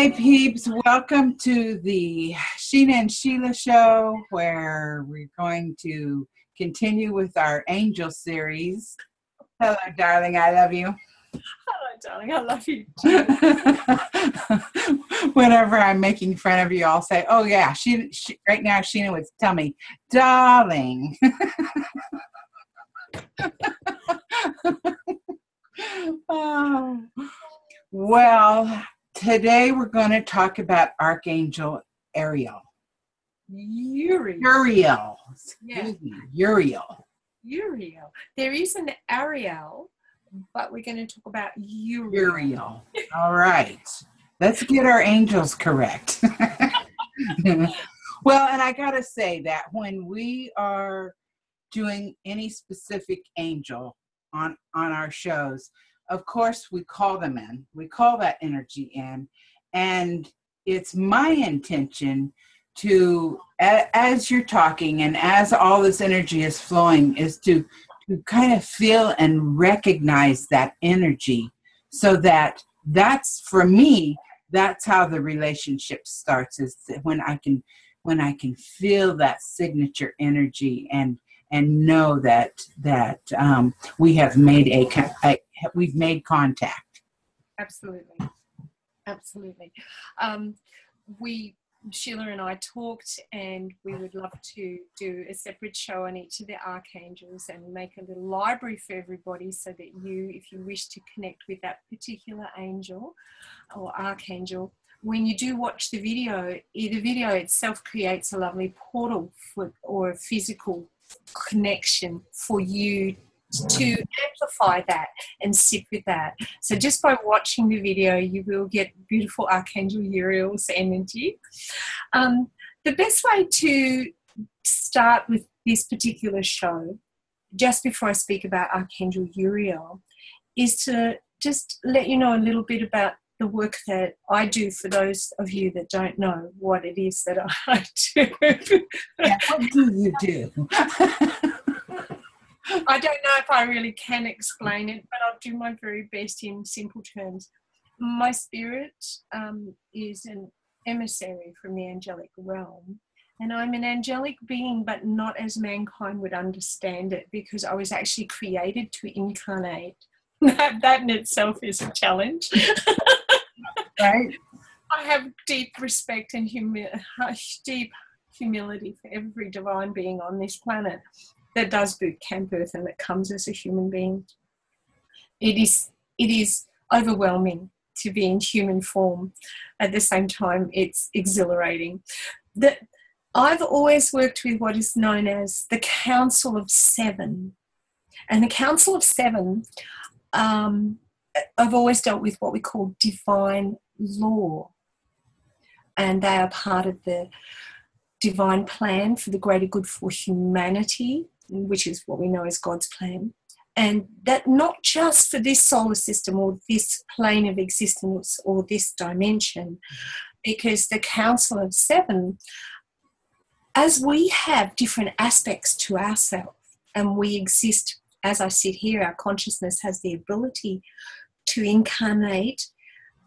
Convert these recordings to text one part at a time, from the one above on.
Hey peeps, welcome to the Sheena and Sheila show, where we're going to continue with our angel series. Hello, darling, I love you. Hello, darling, I love you too. Whenever I'm making fun of you, I'll say, oh yeah, she right now Sheena would tell me, darling. Oh. Well, today we're going to talk about Archangel Uriel. Uriel. Uriel. There is an Ariel, but we're going to talk about Uriel. Uriel. All right. Let's get our angels correct. Well, and I got to say that when we are doing any specific angel on our shows, of course, we call them in. We call that energy in. And it's my intention to, as you're talking and as all this energy is flowing, is to kind of feel and recognize that energy, so that's, for me, that's how the relationship starts, is when I can feel that signature energy and know that we have we've made contact. Absolutely. Sheila and I talked, and we would love to do a separate show on each of the archangels and make a little library for everybody, so that if you wish to connect with that particular angel or archangel, when you do watch the video itself creates a lovely portal or a physical connection for you to amplify that and sit with that. So just by watching the video, you will get beautiful Archangel Uriel's energy. The best way to start with this particular show, just before I speak about Archangel Uriel, is to just let you know a little bit about the work that I do, for those of you that don't know what it is that I do. Yeah, what do you do? I don't know if I really can explain it, but I'll do my very best in simple terms. My spirit is an emissary from the angelic realm, and I'm an angelic being, but not as mankind would understand it, because I was actually created to incarnate. That in itself is a challenge. Right? I have deep respect and deep humility for every divine being on this planet that does boot camp Earth and that comes as a human being. It is overwhelming to be in human form. At the same time, it's exhilarating. I've always worked with what is known as the Council of Seven. And the Council of Seven, I've always dealt with what we call divine law. And they are part of the divine plan for the greater good for humanity, which is what we know as God's plan. And that not just for this solar system or this plane of existence or this dimension, because the Council of Seven, as we have different aspects to ourselves, and we exist, as I sit here, our consciousness has the ability to incarnate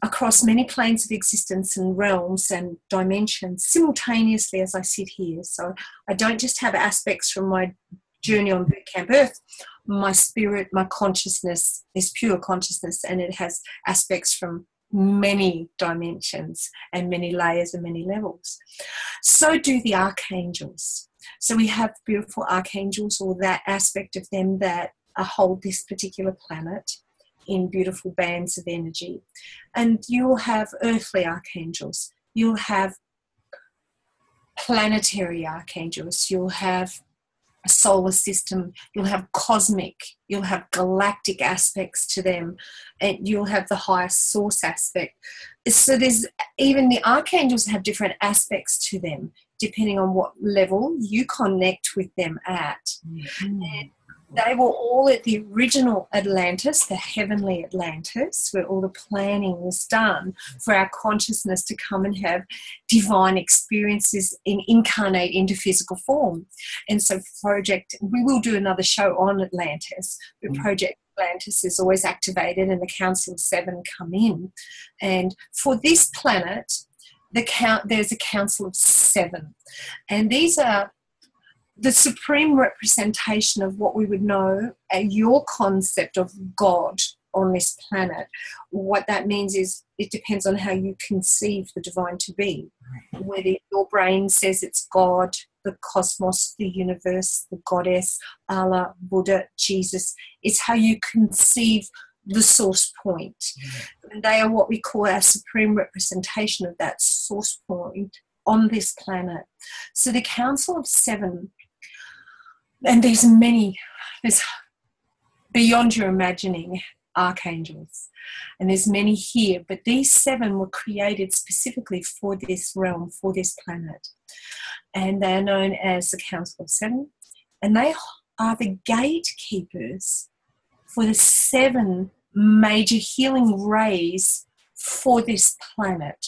across many planes of existence and realms and dimensions simultaneously as I sit here. So I don't just have aspects from my journey on Boot Camp Earth. My spirit, my consciousness is pure consciousness, and it has aspects from many dimensions and many layers and many levels. So do the archangels. So we have beautiful archangels, or that aspect of them that hold this particular planet in beautiful bands of energy. And you'll have earthly archangels. You'll have planetary archangels. You'll have a solar system. You'll have cosmic. You'll have galactic aspects to them. And you'll have the highest source aspect. So there's even the archangels have different aspects to them, depending on what level you connect with them at. Mm-hmm. And they were all at the original Atlantis, the heavenly Atlantis, where all the planning was done for our consciousness to come and have divine experiences and incarnate into physical form. And so we will do another show on Atlantis, but Project Atlantis is always activated and the Council of Seven come in. And for this planet, there's a Council of Seven. And these are the supreme representation of what we would know your concept of God on this planet. What that means is it depends on how you conceive the divine to be. Whether your brain says it's God, the cosmos, the universe, the goddess, Allah, Buddha, Jesus, it's how you conceive the source point. And they are what we call our supreme representation of that source point on this planet. So the Council of Seven, and there's beyond your imagining archangels, and there's many here, but these seven were created specifically for this realm, for this planet, and they are known as the Council of Seven, and they are the gatekeepers for the seven major healing rays for this planet.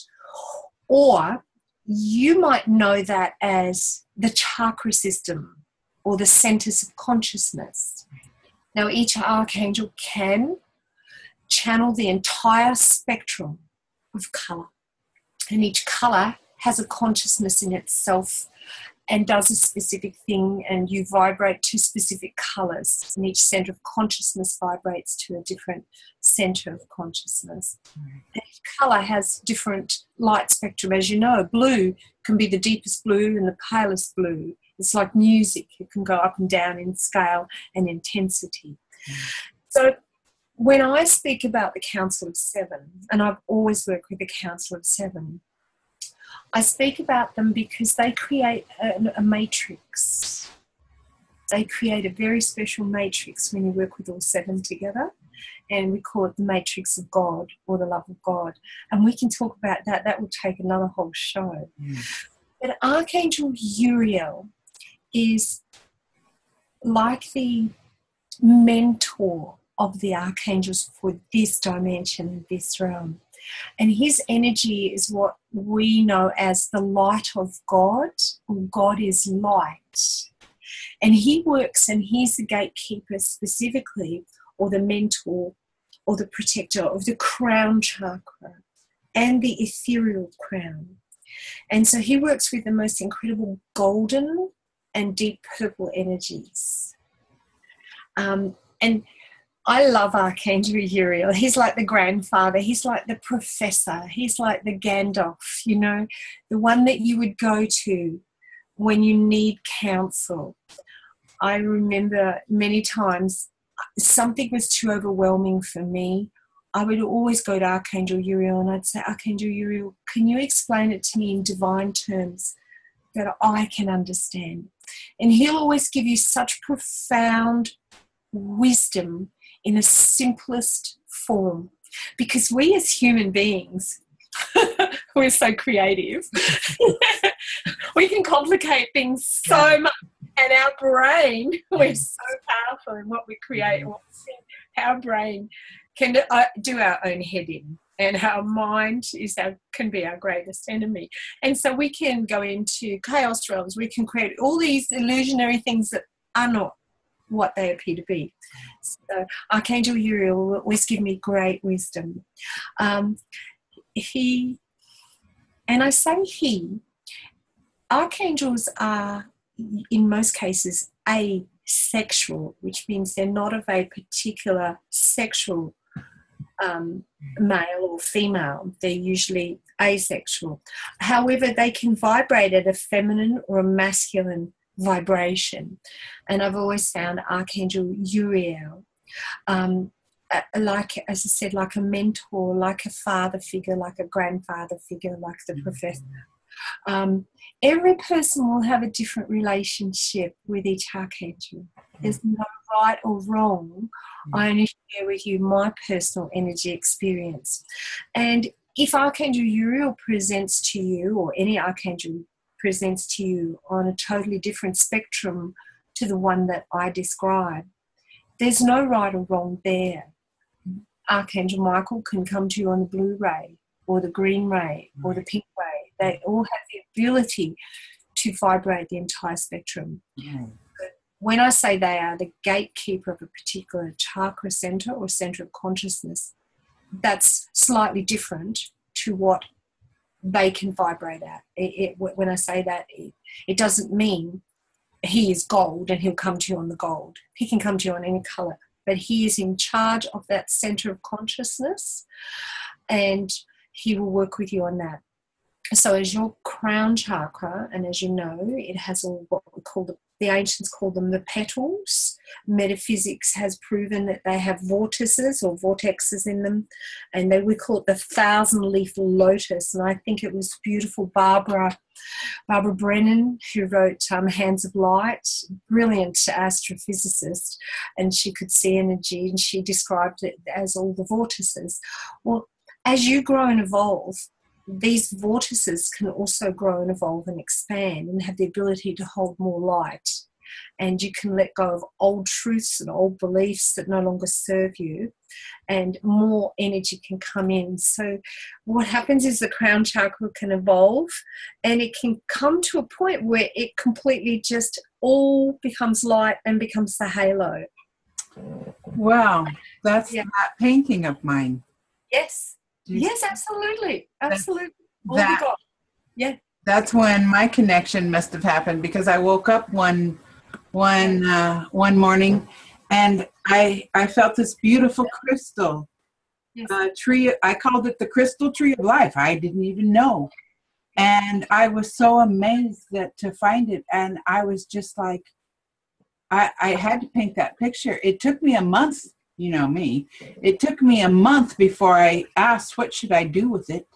Or you might know that as the chakra system or the centers of consciousness. Now, each archangel can channel the entire spectrum of colour, and each colour has a consciousness in itself and does a specific thing, and you vibrate to specific colours, and each centre of consciousness vibrates to a different centre of consciousness. And each colour has different light spectrum. As you know, blue can be the deepest blue and the palest blue. It's like music. It can go up and down in scale and intensity. So when I speak about the Council of Seven, and I've always worked with the Council of Seven, I speak about them because they create a matrix. They create a very special matrix when you work with all seven together, and we call it the matrix of God or the love of God. And we can talk about that. That will take another whole show. But Archangel Uriel is like the mentor of the archangels for this dimension and this realm. And his energy is what we know as the light of God, or God is light. And he works, and he's the gatekeeper specifically, or the mentor, or the protector of the crown chakra and the ethereal crown. And so he works with the most incredible golden and deep purple energies. And I love Archangel Uriel. He's like the grandfather. He's like the professor. He's like the Gandalf, you know, the one that you would go to when you need counsel. I remember many times something was too overwhelming for me. I would always go to Archangel Uriel and I'd say, Archangel Uriel, can you explain it to me in divine terms that I can understand? And he'll always give you such profound wisdom in the simplest form, because we as human beings, we're so creative. We can complicate things so much, and our brain, we're so powerful in what we create and what we think. Our brain can do our own head in, and our mind can be our greatest enemy. And so we can go into chaos realms. We can create all these illusionary things that are not what they appear to be. So Archangel Uriel will always give me great wisdom. Archangels are in most cases asexual, which means they're not of a particular sexual male or female. They're usually asexual. However, they can vibrate at a feminine or a masculine vibration. And I've always found Archangel Uriel, like, as I said, like a mentor, like a father figure, like a grandfather figure, like the professor. Every person will have a different relationship with each archangel. There's no right or wrong. I only share with you my personal energy experience. And if Archangel Uriel presents to you, or any archangel presents to you on a totally different spectrum to the one that I describe, there's no right or wrong there. Archangel Michael can come to you on the blue ray, or the green ray, or the pink ray. They all have the ability to vibrate the entire spectrum. But when I say they are the gatekeeper of a particular chakra center or center of consciousness, that's slightly different to what they can vibrate at. When I say that, it doesn't mean he is gold and he'll come to you on the gold. He can come to you on any color, but he is in charge of that center of consciousness, and he will work with you on that. So as your crown chakra, and as you know, it has all what we call the ancients call them the petals. Metaphysics has proven that they have vortices or vortexes in them, and we call it the 1,000-leaf lotus. And I think it was beautiful Barbara Brennan, who wrote Hands of Light, brilliant astrophysicist, and she could see energy, and she described it as all the vortices. Well, as you grow and evolve, these vortices can also grow and evolve and expand and have the ability to hold more light. And you can let go of old truths and old beliefs that no longer serve you, and more energy can come in. So what happens is the crown chakra can evolve, and it can come to a point where it completely just all becomes light and becomes the halo. Wow, that's that painting of mine. Yes. Yes, absolutely. Absolutely. That's when my connection must have happened, because I woke up one morning and I felt this beautiful crystal tree. I called it the crystal tree of life. I didn't even know. And I was so amazed to find it. And I was just like, I had to paint that picture. It took me a month. You know me. It took me a month before I asked, what should I do with it?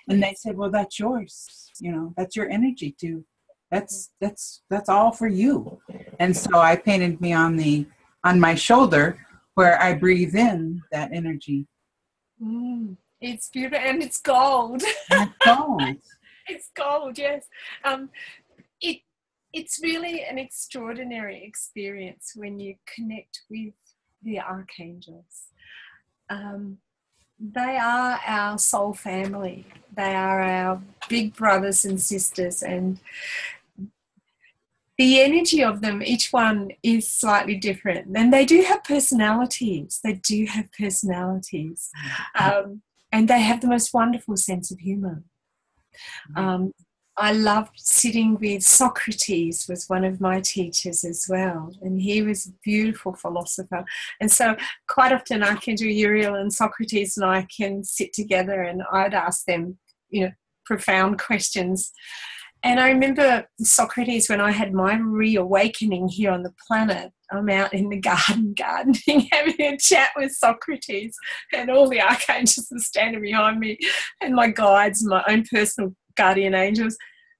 And they said, well, that's yours. You know, that's your energy too. That's all for you. And so I painted me on my shoulder where I breathe in that energy. It's beautiful, and it's gold. It's gold. It's gold, yes. It's really an extraordinary experience when you connect with the archangels. They are our soul family. They are our big brothers and sisters, and the energy of them, each one is slightly different. And they do have personalities. And they have the most wonderful sense of humour. I loved sitting with Socrates, was one of my teachers as well, and he was a beautiful philosopher. And so quite often Archangel Uriel and Socrates and I can sit together, and I'd ask them, profound questions. And I remember Socrates, when I had my reawakening here on the planet, I'm out in the gardening, having a chat with Socrates, and all the archangels are standing behind me, and my guides, my own personal guardian angels.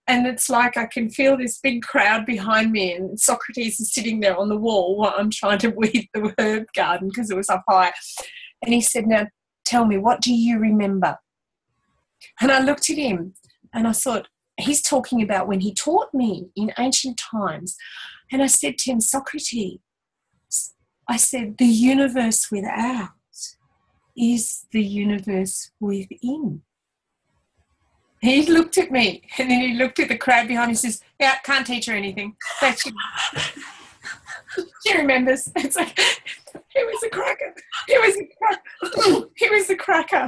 And it's like I can feel this big crowd behind me, and Socrates is sitting there on the wall while I'm trying to weed the herb garden because it was up high. And he said, now tell me, what do you remember? And I looked at him and I thought, he's talking about when he taught me in ancient times. And I said to him, Socrates, I said, the universe without is the universe within. He looked at me, and then he looked at the crowd behind me and says, yeah, can't teach her anything. But she remembers. It's like, he was a cracker. He was a cracker.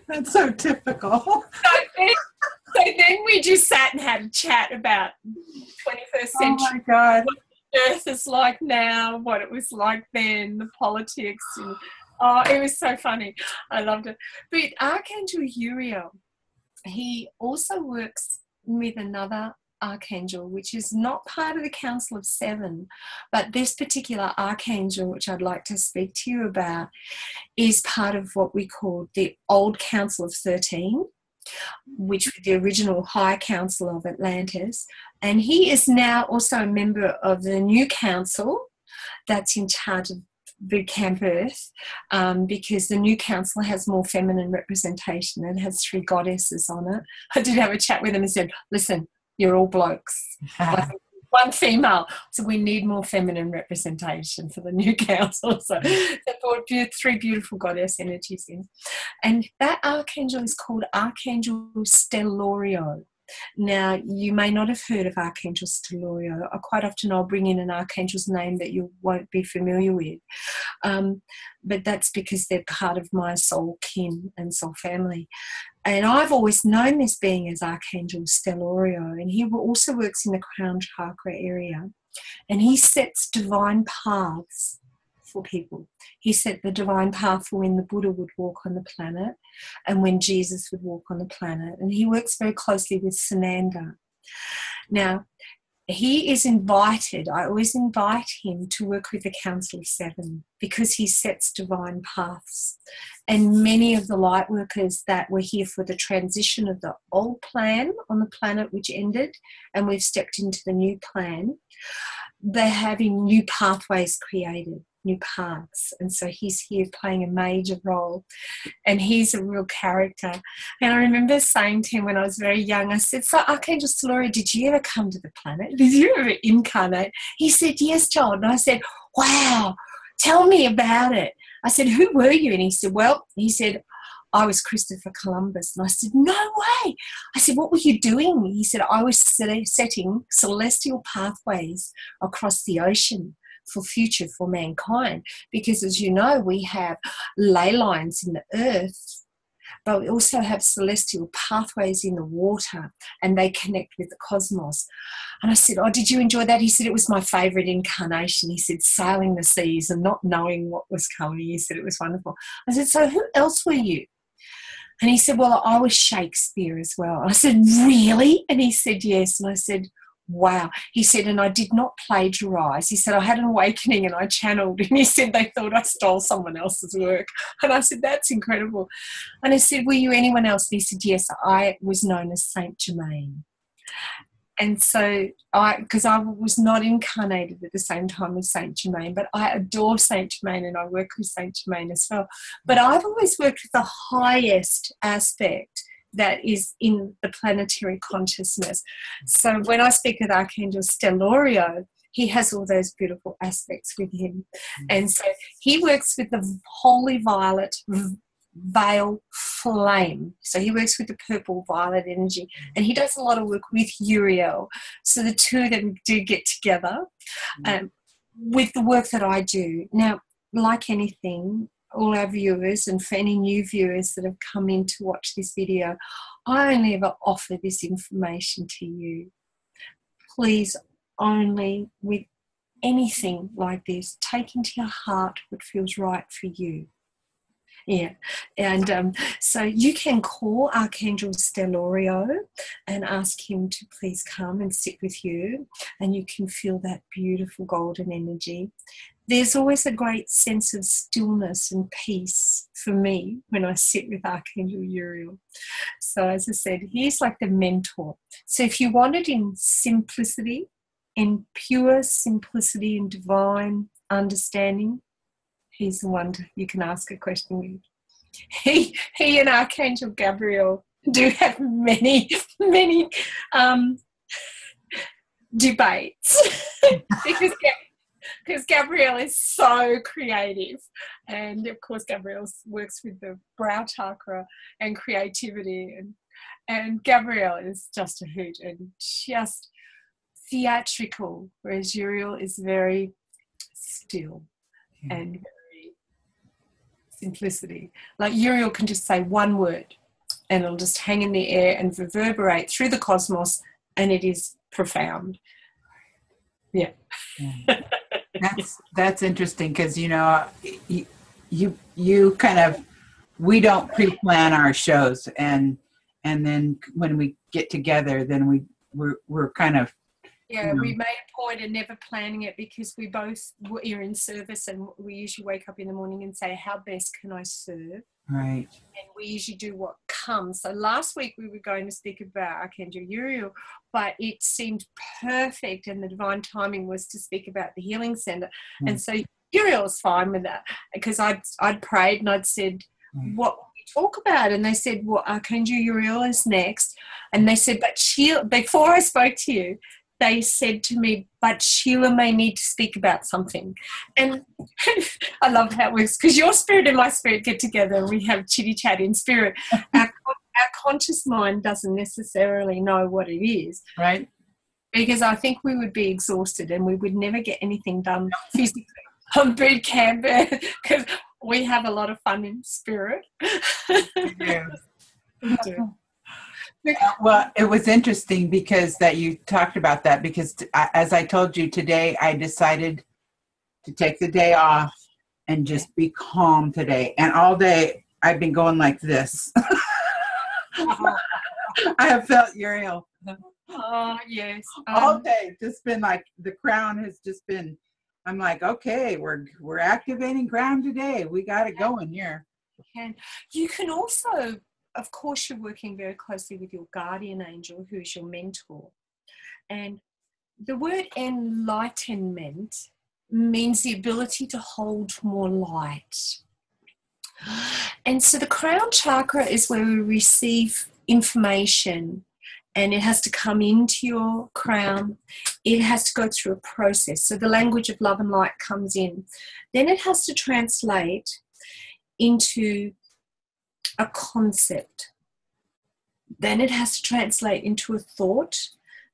That's so typical. So then we just sat and had a chat about 21st century. Oh my God. What the earth is like now, what it was like then, the politics. And, it was so funny. I loved it. But Archangel Uriel, he also works with another archangel, which is not part of the Council of Seven, but this particular archangel, which I'd like to speak to you about, is part of what we call the Old Council of 13, which was the original High Council of Atlantis. And he is now also a member of the new council that's in charge of Boot Camp Earth, because the new council has more feminine representation. It has 3 goddesses on it. I did have a chat with them and said, listen, you're all blokes. One female. So we need more feminine representation for the new council. So they brought 3 beautiful goddess energies in. And that archangel is called Archangel Stellorio. Now, you may not have heard of Archangel Uriel. Quite often I'll bring in an archangel's name that you won't be familiar with. But that's because they're part of my soul kin and soul family. And I've always known this being as Archangel Uriel, and he also works in the crown chakra area, and he sets divine paths for people. He set the divine path for when the Buddha would walk on the planet and when Jesus would walk on the planet. And he works very closely with Sananda. Now, he is invited, I always invite him to work with the Council of Seven because he sets divine paths. And many of the light workers that were here for the transition of the old plan on the planet, which ended, and we've stepped into the new plan, they're having new pathways created, new paths. And so he's here playing a major role, and he's a real character. And I remember saying to him when I was very young, I said, so Archangel Uriel, did you ever come to the planet? Did you ever incarnate? He said, yes, John. And I said, wow, tell me about it. I said, who were you? And he said, I was Christopher Columbus. And I said, no way. I said, what were you doing? He said, I was setting celestial pathways across the ocean for future for mankind. Because as you know, we have ley lines in the earth, but we also have celestial pathways in the water, and they connect with the cosmos. And I said, oh, did you enjoy that? He said, it was my favourite incarnation. He said, sailing the seas and not knowing what was coming. He said, it was wonderful. I said, so who else were you? And he said, well, I was Shakespeare as well. I said, really? And he said, yes. And I said, wow. He said, and I did not plagiarise. He said, I had an awakening and I channeled. And he said, they thought I stole someone else's work. And I said, that's incredible. And I said, were you anyone else? And he said, yes, I was known as Saint Germain. And so because I was not incarnated at the same time as Saint Germain, but I adore Saint Germain and I work with Saint Germain as well. But I've always worked with the highest aspect that is in the planetary consciousness. So when I speak with Archangel Uriel, he has all those beautiful aspects with him. And so he works with the holy violet veil flame. So he works with the purple violet energy, and he does a lot of work with Uriel. So the two of them do get together with the work that I do. Now, like anything, all our viewers, and for any new viewers that have come in to watch this video, I only ever offer this information to you. Please, only with anything like this, take into your heart what feels right for you. Yeah, and so you can call Archangel Uriel and ask him to please come and sit with you, and you can feel that beautiful golden energy. There's always a great sense of stillness and peace for me when I sit with Archangel Uriel. So as I said, he's like the mentor. So if you want it in simplicity, in pure simplicity and divine understanding, he's the one you can ask a question with. He and Archangel Gabriel do have many debates because Gabriel is so creative, and of course Gabriel works with the brow chakra and creativity, and Gabriel is just a hoot and just theatrical, whereas Uriel is very still and very simplicity. Like Uriel can just say one word and it'll just hang in the air and reverberate through the cosmos, and it is profound. Yeah. That's interesting because, you know, you kind of, we don't pre-plan our shows, and then when we get together, then we're kind of, yeah, we made a point of never planning it because we both were in service, and we usually wake up in the morning and say, how best can I serve? Right. And we usually do what comes. So last week we were going to speak about Archangel Uriel, but it seemed perfect, and the divine timing was to speak about the healing center. And so Uriel was fine with that because I'd prayed and I'd said, what will we talk about? And they said, well, Archangel Uriel is next. And they said, but Sheila, before I spoke to you, they said to me, but Sheila may need to speak about something. And I love how it works because your spirit and my spirit get together and we have chitty chat in spirit. our conscious mind doesn't necessarily know what it is. Right. Because I think we would be exhausted and we would never get anything done physically on boot camp because we have a lot of fun in spirit. Yeah. We do. Well, it was interesting because that you talked about that because as I told you today, I decided to take the day off and just be calm today. And all day I've been going like this. I have felt Uriel. Oh, yes. All day, just been like the crown has just been. I'm like, okay, we're activating crown today. We got it going here. You can also, of course, you're working very closely with your guardian angel, who is your mentor. And the word enlightenment means the ability to hold more light. And so the crown chakra is where we receive information, and it has to come into your crown. It has to go through a process. So the language of love and light comes in. Then it has to translate into a concept. Then it has to translate into a thought.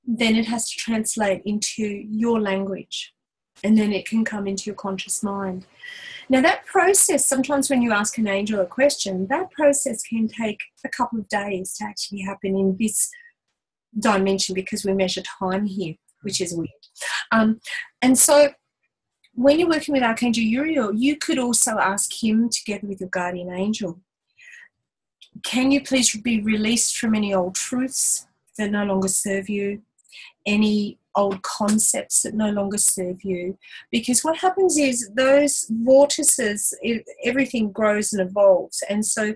Then it has to translate into your language. And then it can come into your conscious mind. Now that process, sometimes when you ask an angel a question, that process can take a couple of days to actually happen in this dimension because we measure time here, which is weird. And so when you're working with Archangel Uriel, you could also ask him together with your guardian angel, can you please be released from any old truths that no longer serve you, any old concepts that no longer serve you? Because what happens is those vortices, everything grows and evolves, and so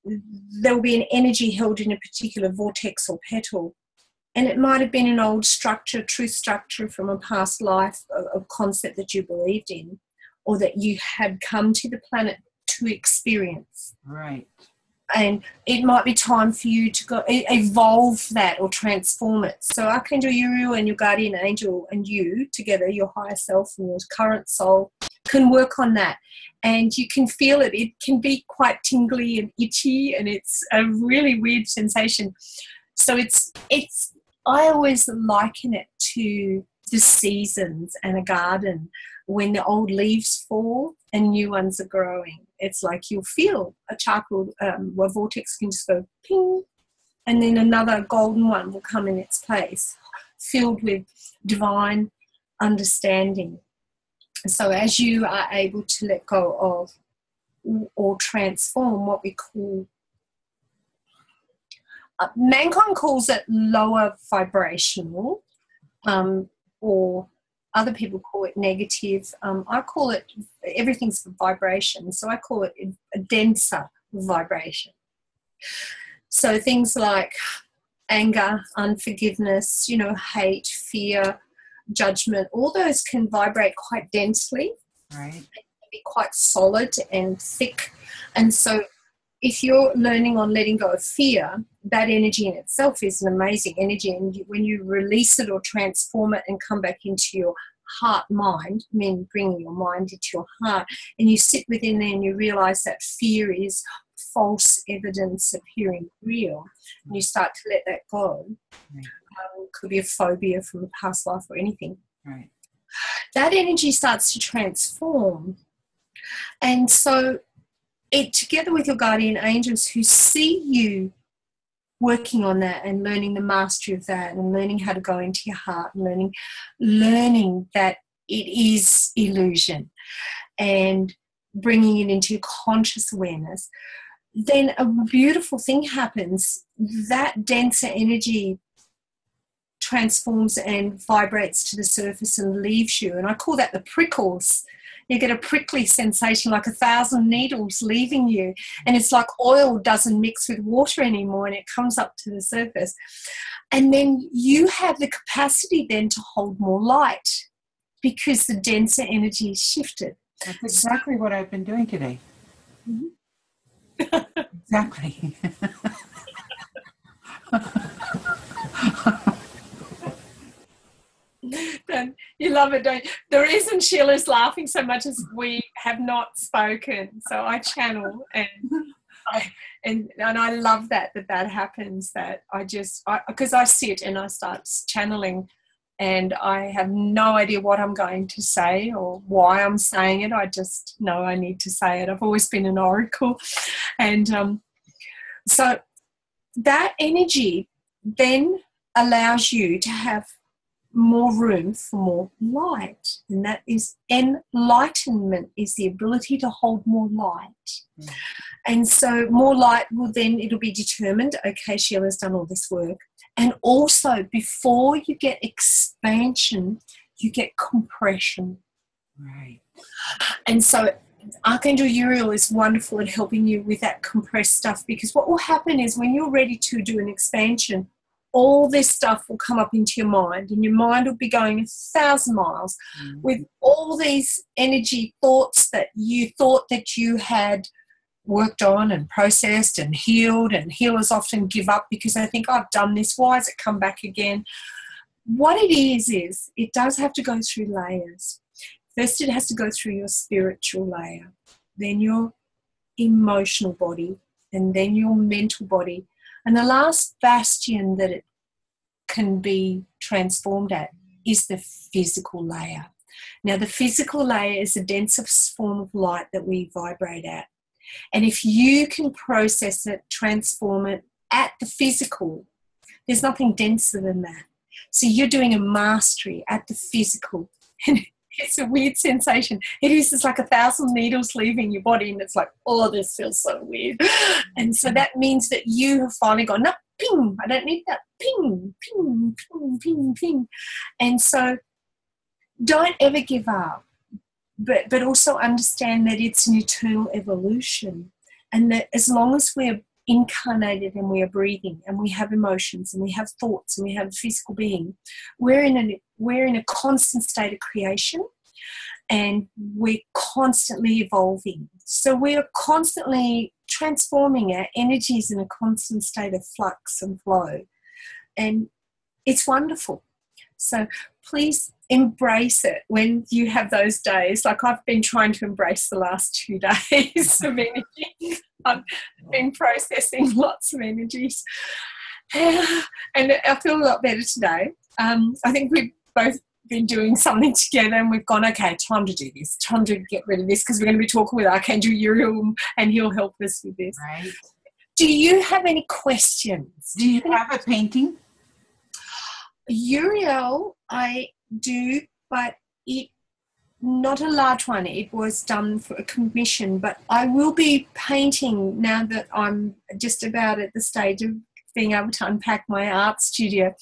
there will be an energy held in a particular vortex or petal, and it might have been an old structure, truth structure from a past life, a concept that you believed in or that you had come to the planet to experience. Right. And it might be time for you to go evolve that or transform it. So Archangel Uriel and your guardian angel and you together, your higher self and your current soul, can work on that. And you can feel it. It can be quite tingly and itchy, and it's a really weird sensation. So it's I always liken it to the seasons and a garden when the old leaves fall and new ones are growing. It's like you'll feel a charcoal vortex can just go ping, and then another golden one will come in its place, filled with divine understanding. So as you are able to let go of or transform what we call, mankind calls it lower vibrational, or other people call it negative. I call it, everything's vibration, so I call it a denser vibration. So things like anger, unforgiveness, hate, fear, judgment, all those can vibrate quite densely. Right. They can be quite solid and thick. And so if you're learning on letting go of fear, that energy in itself is an amazing energy. And when you release it or transform it and come back into your heart mind, meaning bringing your mind into your heart, and you sit within there and you realize that fear is false evidence appearing real, and you start to let that go. Right. Could be a phobia from a past life or anything. Right. That energy starts to transform. And so it, together with your guardian angels who see you working on that and learning the mastery of that and learning how to go into your heart and learning that it is illusion and bringing it into your conscious awareness, then a beautiful thing happens. That denser energy transforms and vibrates to the surface and leaves you. And I call that the prickles. You get a prickly sensation like 1,000 needles leaving you. And it's like oil doesn't mix with water anymore and it comes up to the surface. And then you have the capacity then to hold more light because the denser energy is shifted. That's exactly what I've been doing today. Mm-hmm. Exactly. You love it, don't you? The reason Sheila's laughing so much is we have not spoken, so I channel and And I love that happens, that because I sit and I start channeling and I have no idea what I'm going to say or why I'm saying it. I just know I need to say it. I've always been an oracle. And so that energy then allows you to have more room for more light, and that is enlightenment, is the ability to hold more light. And so more light it'll be determined, okay, Sheila's done all this work. And also, before you get expansion, you get compression. Right. And so Archangel Uriel is wonderful at helping you with that compressed stuff, because what will happen is when you're ready to do an expansion, all this stuff will come up into your mind, and your mind will be going 1,000 miles with all these energy thoughts that you thought that you had worked on and processed and healed. And healers often give up because they think, I've done this, why has it come back again? What it is it does have to go through layers. First, it has to go through your spiritual layer, then your emotional body, and then your mental body. And the last bastion that it can be transformed at is the physical layer. Now, the physical layer is the densest form of light that we vibrate at. And if you can process it, transform it at the physical, there's nothing denser than that. So you're doing a mastery at the physical. And it's a weird sensation. It is just like 1,000 needles leaving your body, and it's like, oh, this feels so weird. And so that means that you have finally gone, no, ping, I don't need that, ping, ping, ping, ping, ping. And so don't ever give up, but also understand that it's an eternal evolution, and that as long as we're incarnated and we are breathing and we have emotions and we have thoughts and we have a physical being, we're in a constant state of creation, and we're constantly evolving. So we're constantly transforming. Our energies in a constant state of flux and flow, and it's wonderful. So please embrace it when you have those days. Like I've been trying to embrace the last 2 days of energy. I've been processing lots of energies. And I feel a lot better today. I think we've both been doing something together, and we've gone, okay, time to do this, time to get rid of this, because we're going to be talking with Archangel Uriel, and he'll help us with this. Right. Do you have any questions? Do you have a painting? Uriel, I do, but not a large one. It was done for a commission, but I will be painting now that I'm just about at the stage of being able to unpack my art studio.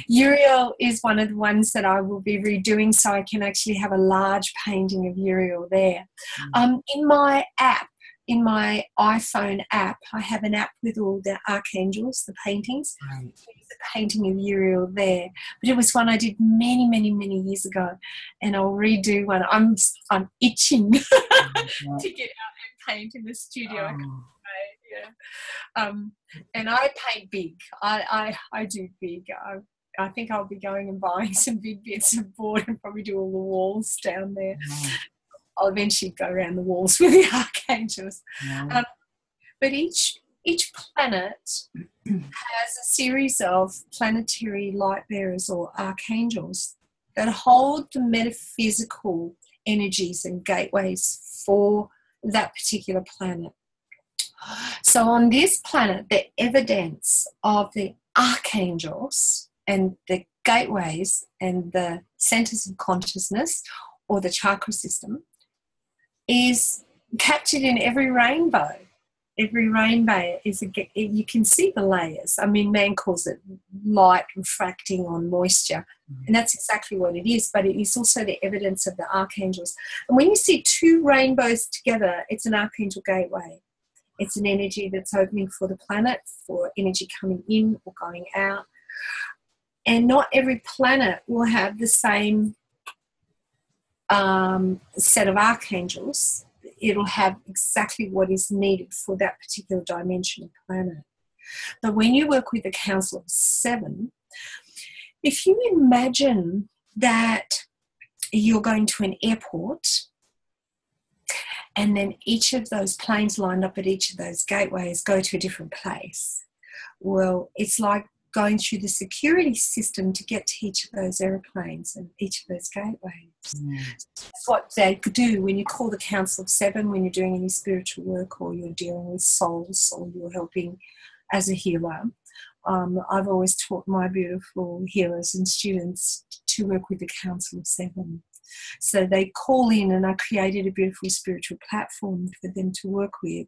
Uriel is one of the ones that I will be redoing, so I can actually have a large painting of Uriel there. In my app, in my iPhone app, I have an app with all the archangels, the paintings. There's a painting of Uriel there, but it was one I did many, many, many years ago, and I'll redo one. I'm itching to get out and paint in the studio. And I paint big. I do big. I think I'll be going and buying some big bits of board and probably do all the walls down there. I'll eventually go around the walls with the archangels. But each planet has a series of planetary light bearers or archangels that hold the metaphysical energies and gateways for that particular planet. So on this planet, the evidence of the archangels and the gateways and the centers of consciousness, or the chakra system, is captured in every rainbow. Every rainbow is you can see the layers. I mean, man calls it light refracting on moisture, and that's exactly what it is, but it is also the evidence of the archangels. And when you see two rainbows together, it's an archangel gateway. It's an energy that's opening for the planet, for energy coming in or going out. And not every planet will have the same set of archangels. It'll have exactly what is needed for that particular dimension of planet. But when you work with the Council of Seven, if you imagine that you're going to an airport And then each of those planes lined up at each of those gateways go to a different place. Well, it's like going through the security system to get to each of those aeroplanes and each of those gateways. That's what they do when you call the Council of Seven, when you're doing any spiritual work or you're dealing with souls or you're helping as a healer. I've always taught my beautiful healers and students to work with the Council of Seven. So they call in, and I created a beautiful spiritual platform for them to work with.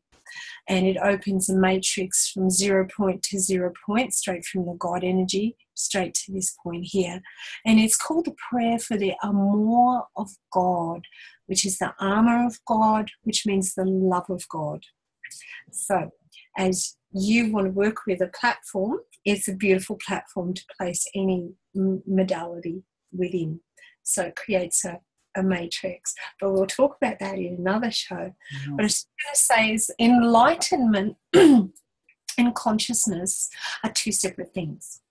And it opens a matrix from 0 point to 0 point, straight from the God energy, straight to this point here. And it's called the prayer for the amour of God, which is the armor of God, which means the love of God. So as you want to work with a platform, it's a beautiful platform to place any modality within. So it creates a matrix. But we'll talk about that in another show. Mm-hmm. What I was going to say is enlightenment and consciousness are two separate things.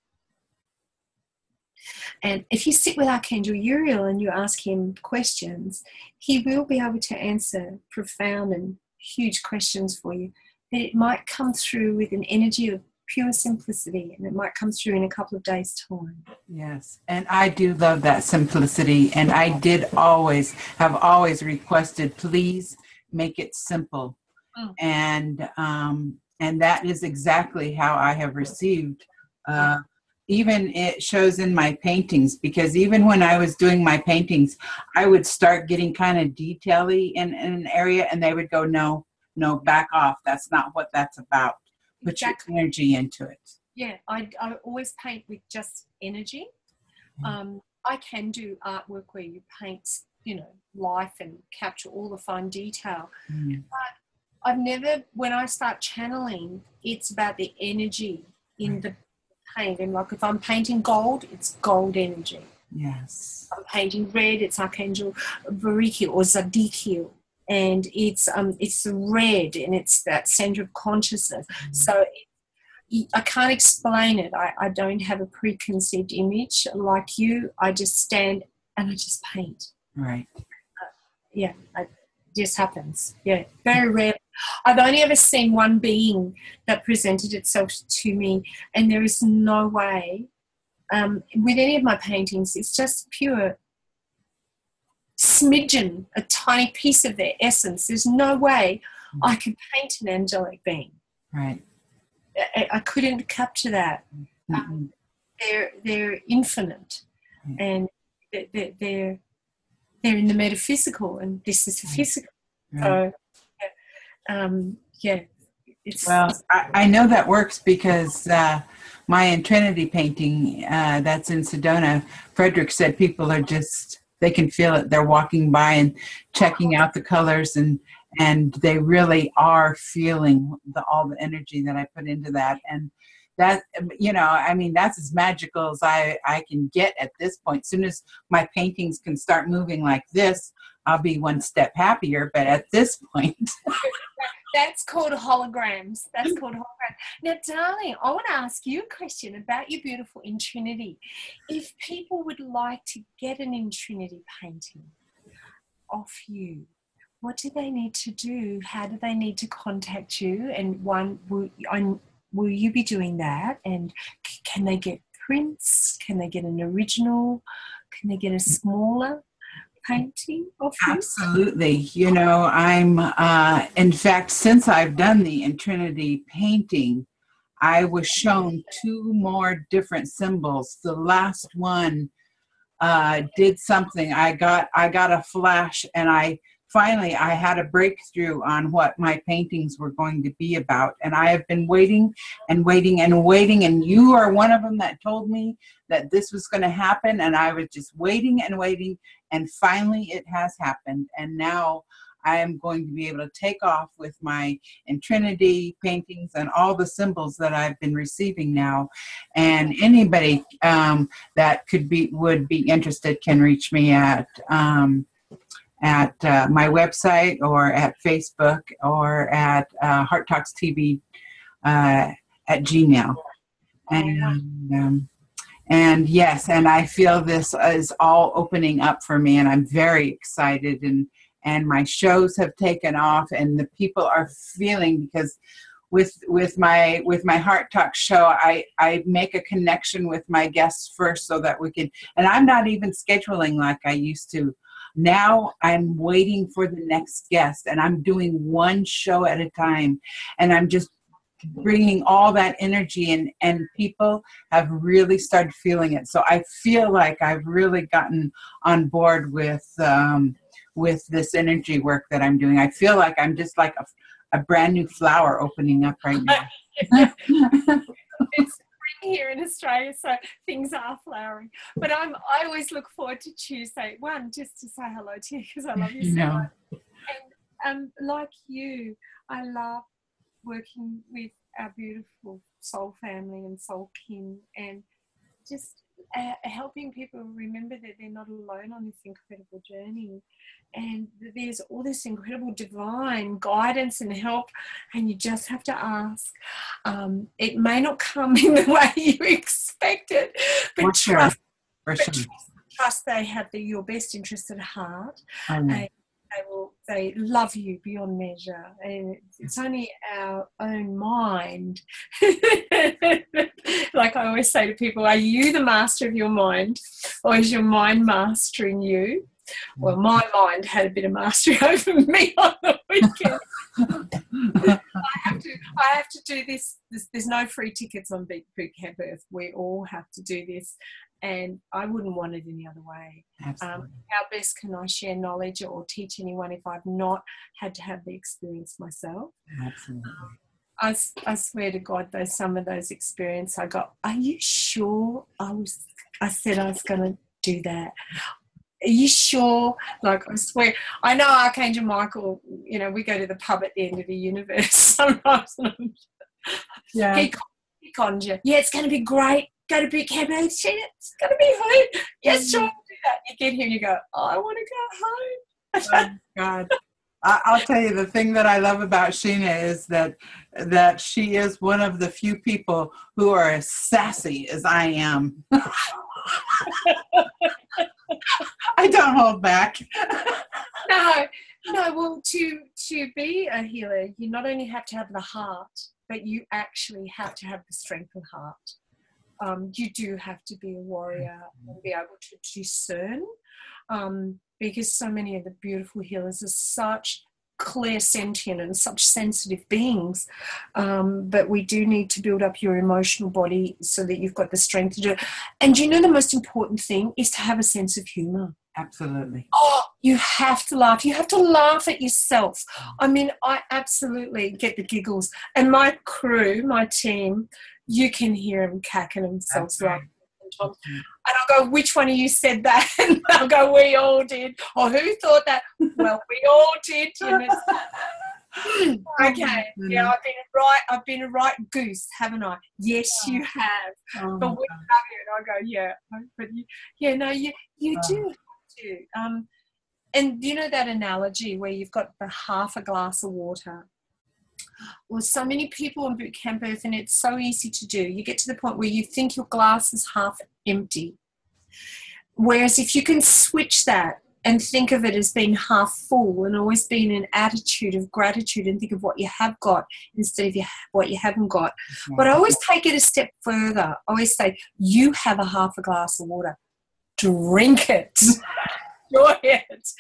And if you sit with Archangel Uriel and you ask him questions, he will be able to answer profound and huge questions for you. But it might come through with an energy of pure simplicity, and it might come through in a couple of days' time. Yes, and I do love that simplicity, and I have always requested, please make it simple. And that is exactly how I have received. Even it shows in my paintings, because even when I was doing my paintings, I would start getting kind of detail-y in an area, and they would go, no, back off. That's not what that's about. Put your energy into it. Yeah, I always paint with just energy. I can do artwork where you paint, life and capture all the fine detail. But I've never, when I start channeling, it's about the energy in the paint. And like if I'm painting gold, it's gold energy. Yes. If I'm painting red, it's Archangel Uriel or Zadkiel. And it's red, and it's that center of consciousness. So I can't explain it. I don't have a preconceived image like you. I just stand and I just paint. Right. It just happens. Yeah, very rare. I've only ever seen one being that presented itself to me, and there is no way with any of my paintings. It's just pure smidgen, a tiny piece of their essence. There's no way I could paint an angelic being. Right. I couldn't capture that. They're infinite, and they're in the metaphysical, and this is the physical. Right. So, I know that works because my in Trinity painting that's in Sedona, Frederick said people are just, they can feel it. They're walking by and checking out the colors, and they really are feeling all the energy that I put into that. And that, that's as magical as I can get at this point. As soon as my paintings can start moving like this, I'll be one step happier. But at this point... That's called holograms. Now, darling, I want to ask you a question about your beautiful in Trinity. If people would like to get an in Trinity painting off you, what do they need to do? How do they need to contact you? And will you be doing that? And can they get prints? Can they get an original? Can they get a smaller painting of you? Absolutely. I'm in fact, since I've done the in Trinity painting, I was shown 2 more different symbols. The last one did something. I got a flash, and I had a breakthrough on what my paintings were going to be about. And I have been waiting and waiting and waiting. And you are one of them that told me that this was going to happen. And I was just waiting and waiting. And finally it has happened. And now I am going to be able to take off with my in Trinity paintings and all the symbols that I've been receiving now. And anybody that would be interested can reach me at my website or at Facebook or at Heart Talks TV at Gmail. And yes, and I feel this is all opening up for me, and I'm very excited and my shows have taken off, and the people are feeling, because with my Heart Talk show, I make a connection with my guests first so that we can, and I'm not even scheduling like I used to. Now I'm waiting for the next guest, and I'm doing one show at a time, and I'm just bringing all that energy in, and people have really started feeling it. So I feel like I've really gotten on board with this energy work that I'm doing. I feel like I'm just like a brand new flower opening up right now. It's spring here in Australia, so things are flowering. But I always look forward to Tuesday, one, just to say hello to you, because I love you so much. And like you, I love working with our beautiful soul family and soul kin, and just helping people remember that they're not alone on this incredible journey, and that there's all this incredible divine guidance and help, and you just have to ask. It may not come in the way you expect it, but trust they have your best interest at heart. They love you beyond measure, and it's only our own mind. Like I always say to people, are you the master of your mind, or is your mind mastering you? Well, my mind had a bit of mastery over me on the weekend. I have to do this. There's no free tickets on Boot Camp Earth. We all have to do this, and I wouldn't want it any other way. Absolutely. How best can I share knowledge or teach anyone if I've not had to have the experience myself? Absolutely. I swear to God, though, some of those experiences, I got, are you sure I said I was going to do that? Are you sure? Like, I swear. I know Archangel Michael, we go to the pub at the end of the universe sometimes. Yeah. He conjure. Yeah, it's going to be great. Go to Boot Camp. Sheena, it's going to be fun. Yes, sure, I'll do that. You get here and you go, I want to go home. Oh, God. I'll tell you, the thing that I love about Sheena is that she is one of the few people who are as sassy as I am. I don't hold back. No. Well, to be a healer, you not only have to have the heart, but you actually have to have the strength of heart. You do have to be a warrior and be able to discern, because so many of the beautiful healers are such clairsentient and such sensitive beings, but we do need to build up your emotional body so that you've got the strength to do it. And the most important thing is to have a sense of humour. Absolutely. Oh, you have to laugh. You have to laugh at yourself. I mean, I absolutely get the giggles. And my crew, my team, you can hear them cackling themselves laughing. And I'll go, which one of you said that? And they'll go, we all did. Or who thought that? Well, we all did. Okay, yeah, I've been a right goose, haven't I? Yes, you have. But we love you. And I go, yeah. But you do have to. And that analogy where you've got the half a glass of water. Well, so many people in Boot Camp Earth, and it's so easy to do. You get to the point where you think your glass is half empty. Whereas if you can switch that and think of it as being half full and always being in an attitude of gratitude and think of what you have got instead of what you haven't got. Mm-hmm. But I always take it a step further. I always say, you have a half a glass of water. Drink it. Enjoy it.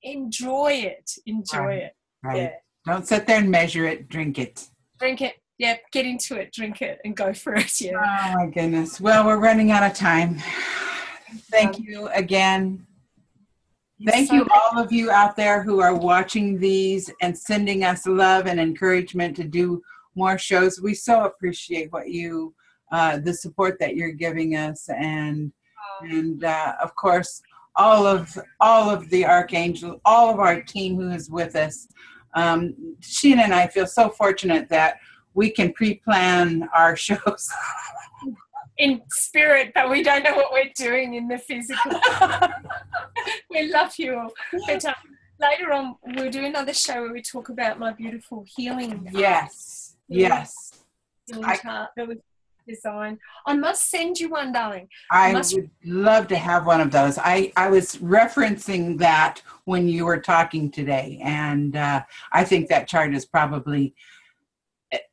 Enjoy it. Enjoy it. Right. Yeah. Don't sit there and measure it. Drink it. Drink it. Yeah, get into it. Drink it and go for it. Yeah. Oh, my goodness. Well, we're running out of time. Thank you again. Thank you, all of you out there who are watching these and sending us love and encouragement to do more shows. We so appreciate what the support that you're giving us, and of course, all of the Archangel, all of our team who is with us. Sheena and I feel so fortunate that we can pre-plan our shows in spirit, but we don't know what we're doing in the physical. We love you all. But later on, we'll do another show where we talk about my beautiful healing. Yes. Healing chart. design. I must send you one, darling. I would love to have one of those. I was referencing that when you were talking today, and I think that chart is probably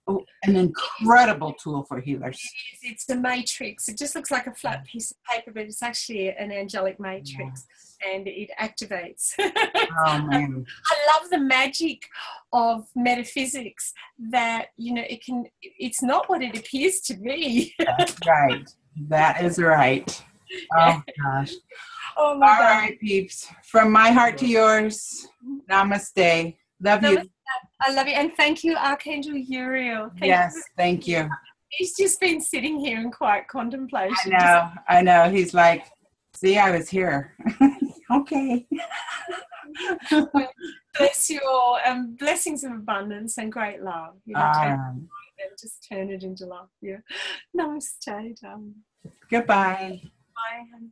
an incredible tool for healers. It's a matrix. It just looks like a flat piece of paper, but it's actually an angelic matrix, and it activates. Oh, man. I love the magic of metaphysics that, it's not what it appears to be. That's right. That is right. Oh, gosh. Oh, my God. All right, peeps. From my heart to yours, namaste. Love you. I love you. And thank you, Archangel Uriel. Thank you. He's just been sitting here in quiet contemplation. I know. He's like, see, I was here. Okay. Bless you all. Blessings of abundance and great love. And just turn it into love. Yeah. Namaste, darling. Goodbye. Bye.